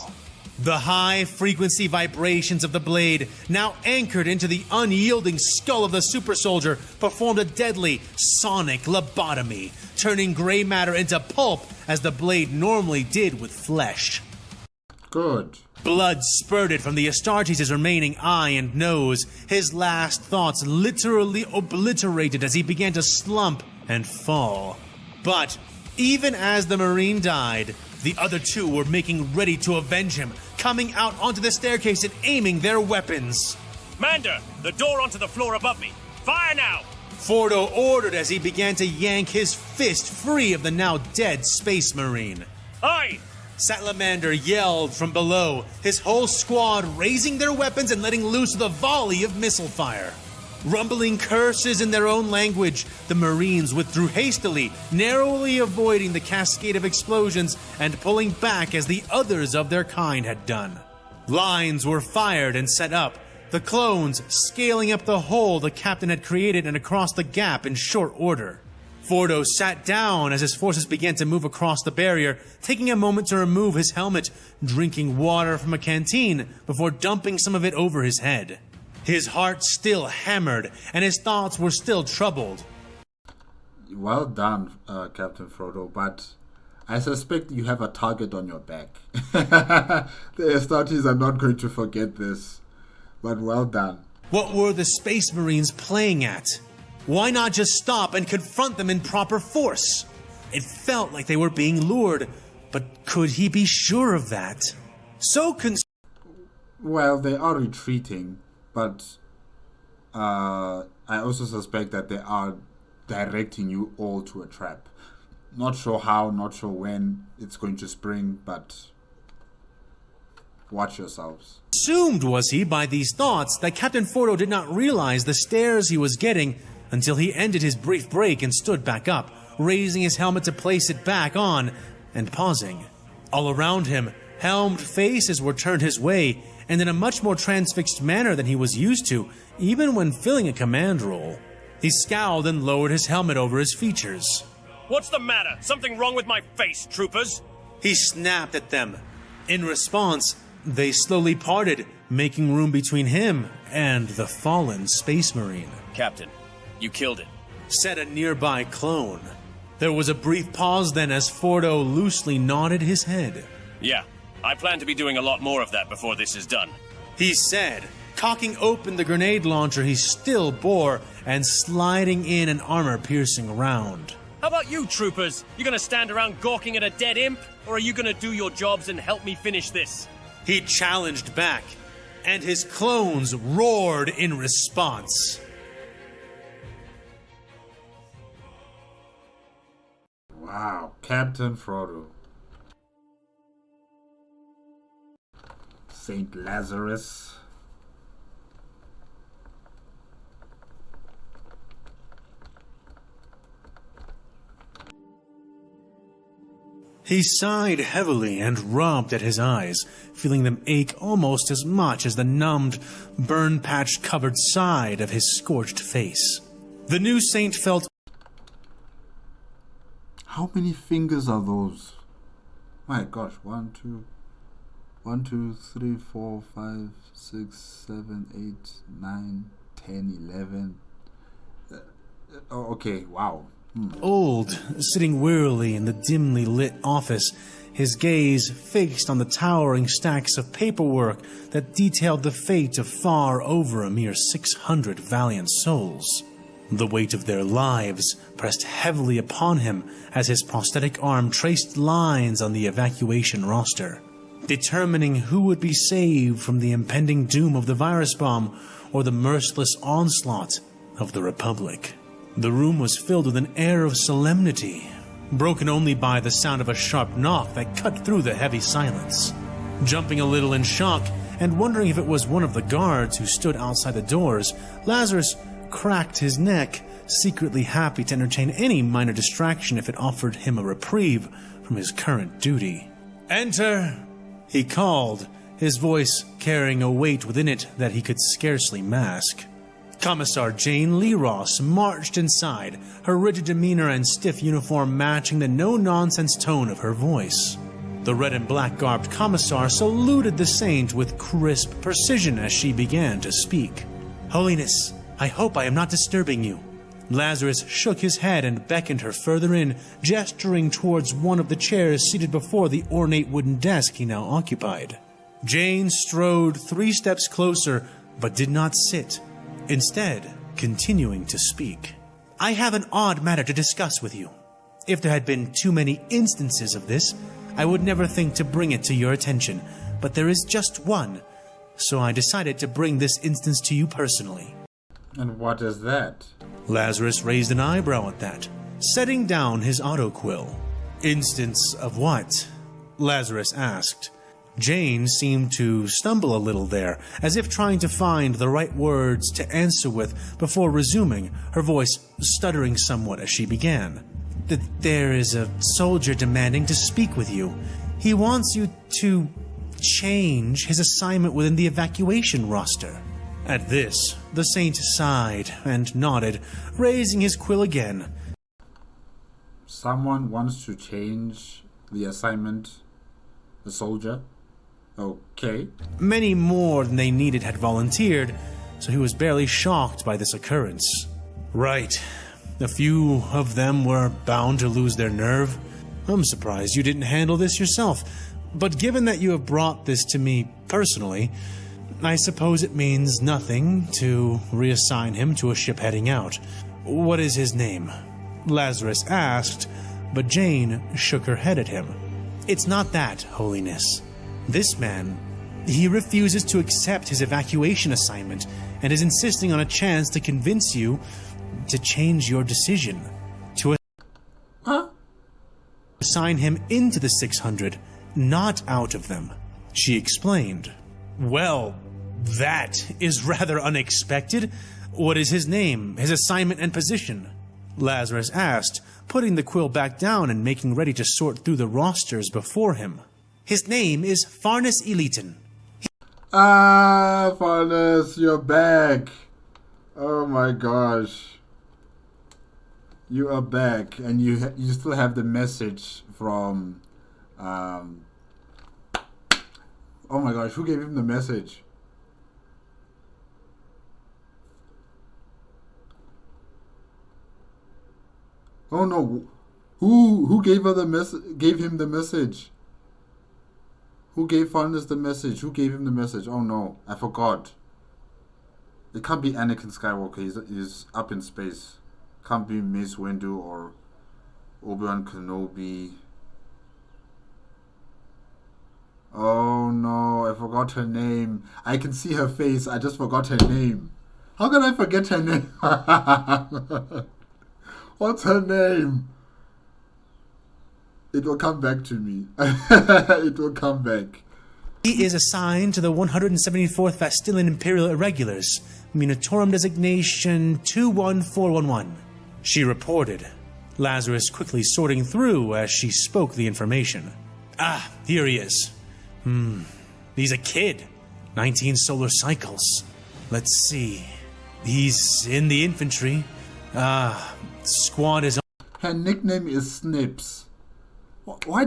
The high-frequency vibrations of the blade, now anchored into the unyielding skull of the super soldier, performed a deadly sonic lobotomy, turning gray matter into pulp as the blade normally did with flesh. Good. Blood spurted from the Astartes' remaining eye and nose, his last thoughts literally obliterated as he began to slump and fall. But even as the Marine died, the other two were making ready to avenge him, coming out onto the staircase and aiming their weapons. Mander, the door onto the floor above me. Fire now! Fordo ordered as he began to yank his fist free of the now dead Space Marine. Aye! Salamander yelled from below, his whole squad raising their weapons and letting loose with a volley of missile fire. Rumbling curses in their own language, the Marines withdrew hastily, narrowly avoiding the cascade of explosions and pulling back as the others of their kind had done. Lines were fired and set up, the clones scaling up the hole the captain had created and across the gap in short order. Fordo sat down as his forces began to move across the barrier, taking a moment to remove his helmet, drinking water from a canteen before dumping some of it over his head. His heart still hammered, and his thoughts were still troubled. Well done, Captain Frodo, but I suspect you have a target on your back. The Astartes are not going to forget this, but well done. What were the Space Marines playing at? Why not just stop and confront them in proper force? It felt like they were being lured, but could he be sure of that? Well, they are retreating, but I also suspect that they are directing you all to a trap. Not sure how, not sure when it's going to spring, but watch yourselves. Consumed was he by these thoughts that Captain Fordo did not realize the stares he was getting until he ended his brief break and stood back up, raising his helmet to place it back on and pausing. All around him, helmed faces were turned his way, and in a much more transfixed manner than he was used to, even when filling a command role. He scowled and lowered his helmet over his features. What's the matter? Something wrong with my face, troopers? He snapped at them. In response, they slowly parted, making room between him and the fallen Space Marine. Captain, you killed it, said a nearby clone. There was a brief pause then as Fordo loosely nodded his head. Yeah, I plan to be doing a lot more of that before this is done, he said, cocking open the grenade launcher he still bore and sliding in an armor-piercing round. How about you, troopers? You gonna stand around gawking at a dead imp? Or are you gonna do your jobs and help me finish this? He challenged back, and his clones roared in response. Wow, Captain Frodo. Saint Lazarus. He sighed heavily and rubbed at his eyes, feeling them ache almost as much as the numbed, burn-patch-covered side of his scorched face. The new saint felt... How many fingers are those? My gosh, 1, 2, 3, 4, 5, 6, 7, 8, 9, 10, 11. Okay, wow. Old, sitting wearily in the dimly lit office, his gaze fixed on the towering stacks of paperwork that detailed the fate of far over a mere 600 valiant souls. The weight of their lives pressed heavily upon him as his prosthetic arm traced lines on the evacuation roster, determining who would be saved from the impending doom of the virus bomb or the merciless onslaught of the Republic. The room was filled with an air of solemnity, broken only by the sound of a sharp knock that cut through the heavy silence. Jumping a little in shock and wondering if it was one of the guards who stood outside the doors, Lazarus cracked his neck, secretly happy to entertain any minor distraction if it offered him a reprieve from his current duty. "Enter!" he called, his voice carrying a weight within it that he could scarcely mask. Commissar Jane Lee Ross marched inside, her rigid demeanor and stiff uniform matching the no-nonsense tone of her voice. The red and black garbed commissar saluted the saint with crisp precision as she began to speak. "Holiness, I hope I am not disturbing you." Lazarus shook his head and beckoned her further in, gesturing towards one of the chairs seated before the ornate wooden desk he now occupied. Jane strode 3 steps closer, but did not sit, instead continuing to speak. "I have an odd matter to discuss with you. If there had been too many instances of this, I would never think to bring it to your attention, but there is just one, so I decided to bring this instance to you personally." And what is that? Lazarus raised an eyebrow at that, setting down his autoquill. "Instance of what?" Lazarus asked. Jane seemed to stumble a little there, as if trying to find the right words to answer with before resuming, her voice stuttering somewhat as she began. "There is a soldier demanding to speak with you. He wants you to change his assignment within the evacuation roster." At this, the saint sighed and nodded, raising his quill again. Someone wants to change the assignment? The soldier? Okay. Many more than they needed had volunteered, so he was barely shocked by this occurrence. "Right. A few of them were bound to lose their nerve. I'm surprised you didn't handle this yourself. But given that you have brought this to me personally, I suppose it means nothing to reassign him to a ship heading out. What is his name?" Lazarus asked, but Jane shook her head at him. "It's not that, Holiness. This man, he refuses to accept his evacuation assignment and is insisting on a chance to convince you to change your decision, to assign him into the 600, not out of them." She explained. "Well, that is rather unexpected. What is his name, his assignment and position?" Lazarus asked, putting the quill back down and making ready to sort through the rosters before him. "His name is Farnes Eliton." Farnes, you're back. Oh my gosh. You are back, and you still have the message from... oh my gosh, who gave him the message? Oh no, who gave her the gave him the message? Who gave Farnes the message? Who gave him the message? Oh no, I forgot. It can't be Anakin Skywalker. He's up in space. Can't be Mace Windu or Obi-Wan Kenobi. Oh no, I forgot her name. I can see her face. I just forgot her name. How can I forget her name? What's her name? It will come back to me. It will come back. "He is assigned to the 174th Vastilian Imperial Irregulars, Munitorum designation 21411. She reported, Lazarus quickly sorting through as she spoke the information. "Ah, here he is. He's a kid. 19 solar cycles. Let's see. He's in the infantry. Squad is..." Her nickname is Snips. Why?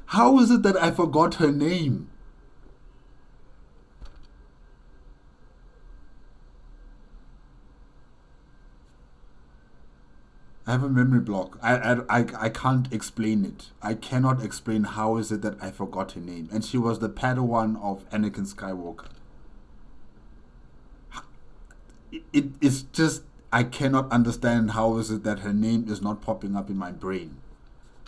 How is it that I forgot her name? I have a memory block. I can't explain it. I cannot explain how is it that I forgot her name. And she was the Padawan of Anakin Skywalker. It's just, I cannot understand how is it that her name is not popping up in my brain.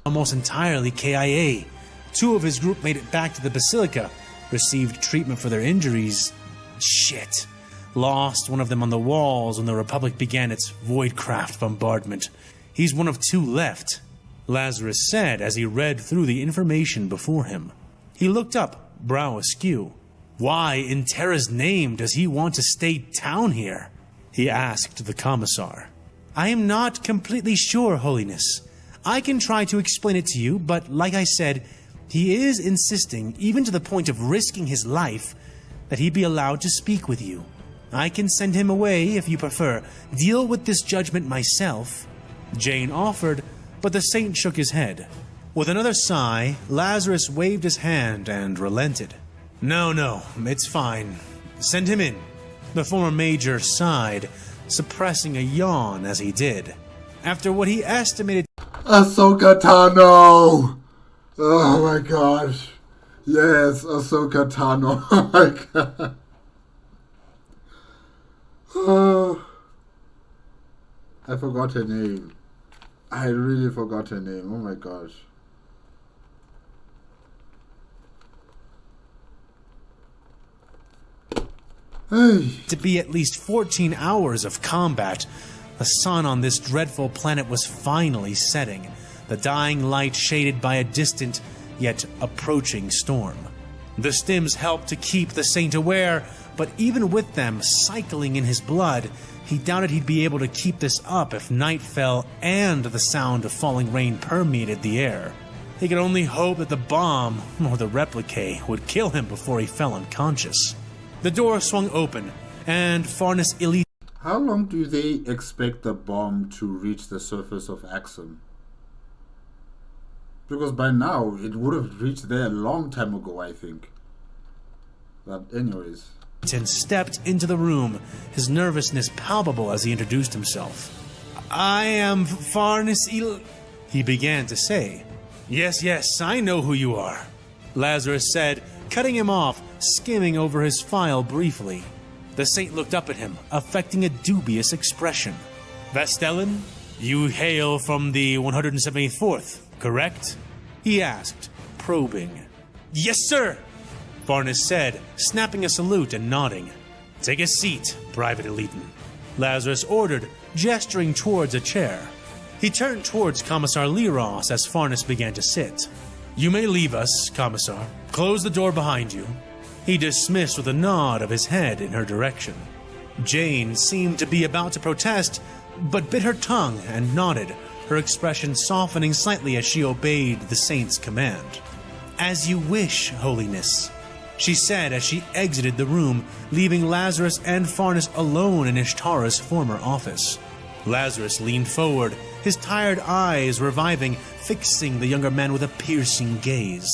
Almost entirely KIA. 2 of his group made it back to the Basilica, received treatment for their injuries. Shit. Lost one of them on the walls when the Republic began its Voidcraft bombardment. He's one of 2 left, Lazarus said as he read through the information before him. He looked up, brow askew. Why, in Terra's name, does he want to stay down here? He asked the Commissar. I am not completely sure, Holiness. I can try to explain it to you, but like I said, he is insisting, even to the point of risking his life, that he be allowed to speak with you. I can send him away if you prefer. Deal with this judgment myself. Jane offered, but the saint shook his head. With another sigh, Lazarus waved his hand and relented. No, it's fine. Send him in. The former major sighed, suppressing a yawn as he did. After what he estimated... Ahsoka Tano! Oh my gosh. Yes, Ahsoka Tano. Oh my god. Oh. I forgot her name. I really forgot her name. Oh my gosh. Hey. To be at least 14 hours of combat, the sun on this dreadful planet was finally setting, the dying light shaded by a distant, yet approaching storm. The stims helped to keep the saint aware, but even with them cycling in his blood, he doubted he'd be able to keep this up if night fell and the sound of falling rain permeated the air. He could only hope that the bomb, or the replique, would kill him before he fell unconscious. The door swung open, and Farnus Elite... How long do they expect the bomb to reach the surface of Axum? Because by now, it would have reached there a long time ago, I think. But anyways... stepped into the room, his nervousness palpable as he introduced himself. I am Farnus he began to say. Yes, I know who you are, Lazarus said, cutting him off, skimming over his file briefly. The saint looked up at him, affecting a dubious expression. Vastellan, you hail from the 174th, correct? He asked, probing. Yes, sir, Farnus said, snapping a salute and nodding. Take a seat, Private Elitan, Lazarus ordered, gesturing towards a chair. He turned towards Commissar Lyros as Farnus began to sit. You may leave us, Commissar. Close the door behind you. He dismissed with a nod of his head in her direction. Jane seemed to be about to protest, but bit her tongue and nodded, her expression softening slightly as she obeyed the saint's command. As you wish, Holiness, she said as she exited the room, leaving Lazarus and Farnus alone in Ishtara's former office. Lazarus leaned forward, his tired eyes reviving, fixing the younger man with a piercing gaze.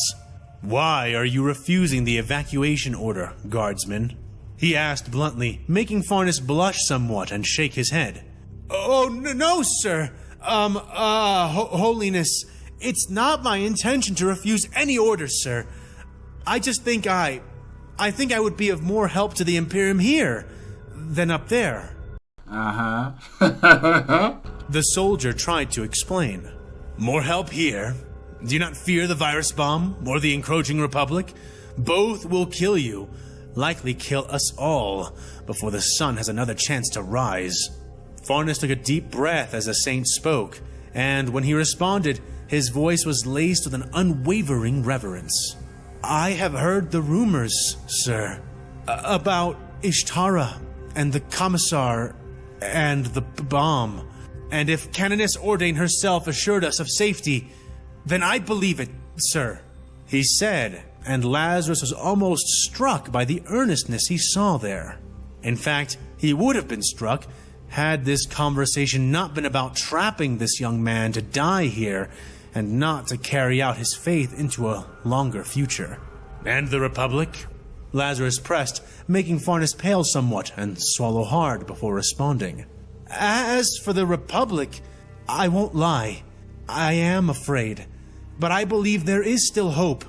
Why are you refusing the evacuation order, guardsman? He asked bluntly, making Farnus blush somewhat and shake his head. Oh, no, sir. Holiness, it's not my intention to refuse any orders, sir. I just think I would be of more help to the Imperium here than up there. The soldier tried to explain. More help here? Do you not fear the virus bomb or the encroaching Republic? Both will kill you, likely kill us all, before the sun has another chance to rise. Farnus took a deep breath as the saint spoke, and when he responded, his voice was laced with an unwavering reverence. I have heard the rumors, sir, about Ishtara and the Commissar and the bomb. And if Canoness Ordain herself assured us of safety, then I believe it, sir, he said, and Lazarus was almost struck by the earnestness he saw there. In fact, he would have been struck had this conversation not been about trapping this young man to die here and not to carry out his faith into a longer future. And the Republic? Lazarus pressed, making Farnus pale somewhat and swallow hard before responding. As for the Republic, I won't lie. I am afraid, but I believe there is still hope.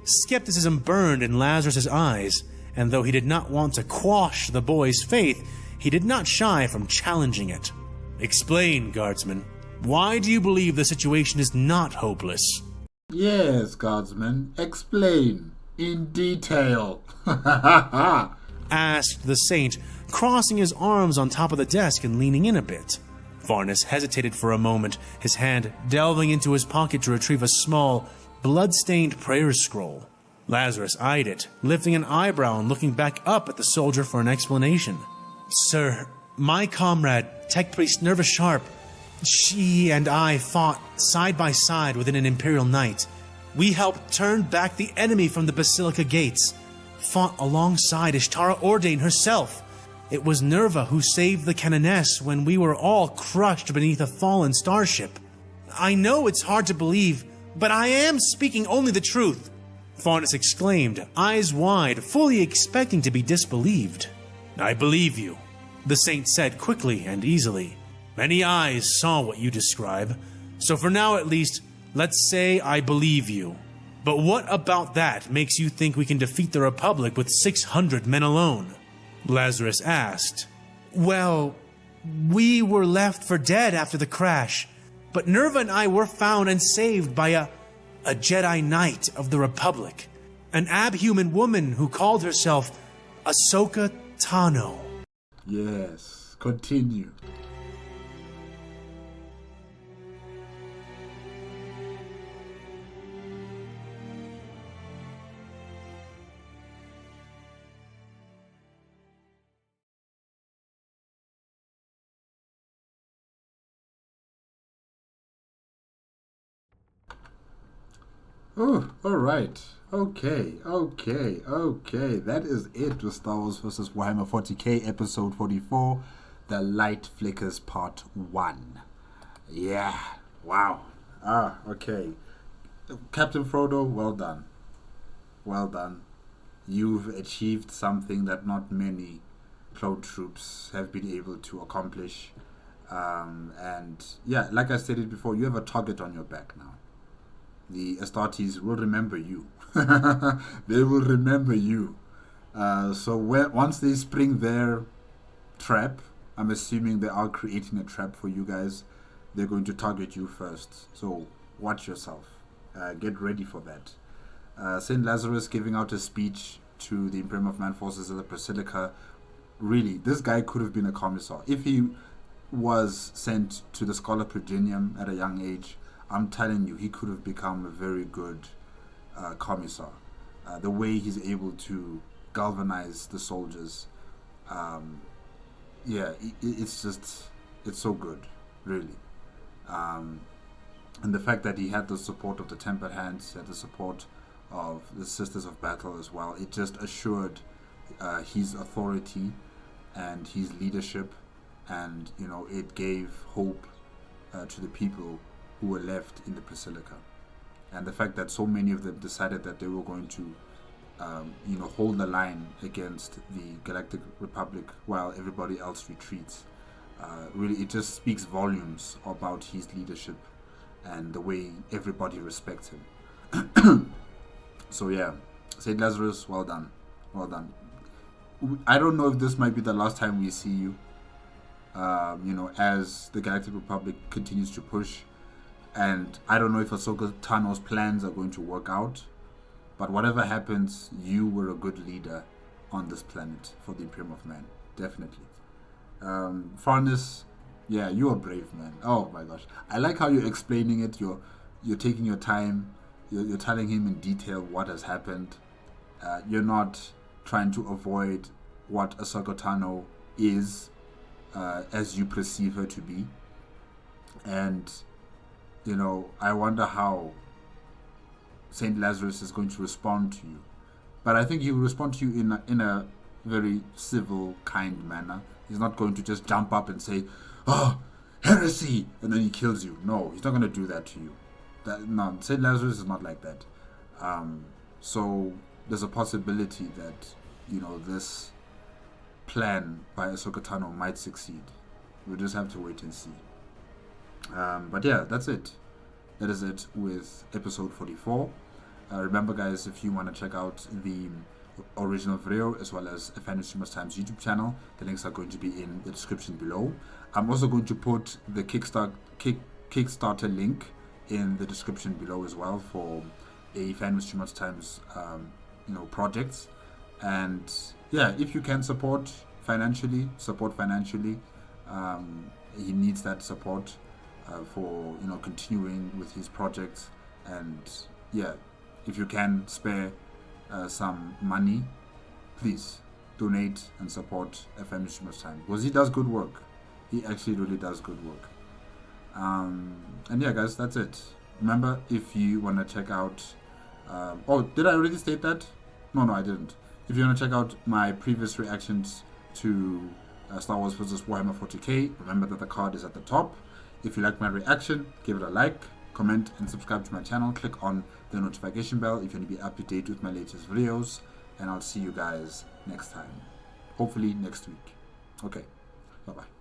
Skepticism burned in Lazarus's eyes, and though he did not want to quash the boy's faith, he did not shy from challenging it. Explain, guardsman. Why do you believe the situation is not hopeless? Yes, guardsman. Explain. In detail. Asked the saint, crossing his arms on top of the desk and leaning in a bit. Farnus hesitated for a moment, his hand delving into his pocket to retrieve a small, blood-stained prayer scroll. Lazarus eyed it, lifting an eyebrow and looking back up at the soldier for an explanation. Sir, My comrade, Tech Priest Nerva Sharp, she and I fought side by side within an Imperial Knight. We helped turn back the enemy from the Basilica gates, fought alongside Ishtara Ordain herself. It was Nerva who saved the Canoness when we were all crushed beneath a fallen starship. I know it's hard to believe, but I am speaking only the truth, Farnus exclaimed, eyes wide, fully expecting to be disbelieved. I believe you, the saint said quickly and easily. Many eyes saw what you describe, so for now at least, let's say I believe you. But what about that makes you think we can defeat the Republic with 600 men alone? Lazarus asked. Well, we were left for dead after the crash, but Nerva and I were found and saved by a Jedi Knight of the Republic, an abhuman woman who called herself Ahsoka Tano. Yes, continue. Oh, alright. Okay. That is it with Star Wars vs. Warhammer 40K episode 44, The Light Flickers Part 1. Yeah. Wow. Okay. Captain Fordo, well done. Well done. You've achieved something that not many clone troops have been able to accomplish. And yeah, like I stated before, you have a target on your back now. The Astartes will remember you. They will remember you. So once they spring their trap, I'm assuming they are creating a trap for you guys. They're going to target you first. So watch yourself. Get ready for that. St. Lazarus giving out a speech to the Imperium of Man forces at the Basilica. Really, this guy could have been a commissar. If he was sent to the Scholar Progenium at a young age, I'm telling you, he could have become a very good commissar. The way he's able to galvanize the soldiers, it's so good, really. And the fact that he had the support of the Tempered Hands, had the support of the Sisters of Battle as well, it just assured his authority and his leadership, and it gave hope to the people who were left in the Basilica. And the fact that so many of them decided that they were going to hold the line against the Galactic Republic while everybody else retreats, really it just speaks volumes about his leadership and the way everybody respects him. So yeah, St. Lazarus, well done. I don't know if this might be the last time we see you, as the Galactic Republic continues to push. And I don't know if Ahsoka Tano's plans are going to work out, but whatever happens, you were a good leader on this planet for the Imperium of Man, definitely. Farnus, yeah, you are brave, man. Oh my gosh, I like how you're explaining it. You're taking your time. You're telling him in detail what has happened. You're not trying to avoid what Ahsoka Tano is, as you perceive her to be, and I wonder how St. Lazarus is going to respond to you. But I think he will respond to you in a very civil, kind manner. He's not going to just jump up and say, "Oh, heresy," and then he kills you. No, he's not going to do that to you. No, St. Lazarus is not like that. So there's a possibility that, this plan by Ahsoka Tano might succeed. We'll just have to wait and see. But yeah, that's it. That is it with episode 44. Remember, guys, if you want to check out the original video as well as AFanWithTooMuchTime's YouTube channel, the links are going to be in the description below. I'm also going to put the Kickstarter link in the description below as well for AFanWithTooMuchTime's projects. And yeah, if you can support financially. He needs that support for continuing with his projects. And yeah, if you can spare some money, please donate and support AFanWithTooMuchTime, because he does good work. He actually really does good work. And yeah, guys, that's it. Remember, if you want to check out oh, did I already state that? No, I didn't. If you want to check out my previous reactions to Star Wars vs. Warhammer 40K, remember that the card is at the top. If you like my reaction, give it a like, comment, and subscribe to my channel. Click on the notification bell if you want to be up to date with my latest videos. And I'll see you guys next time. Hopefully next week. Okay, bye-bye.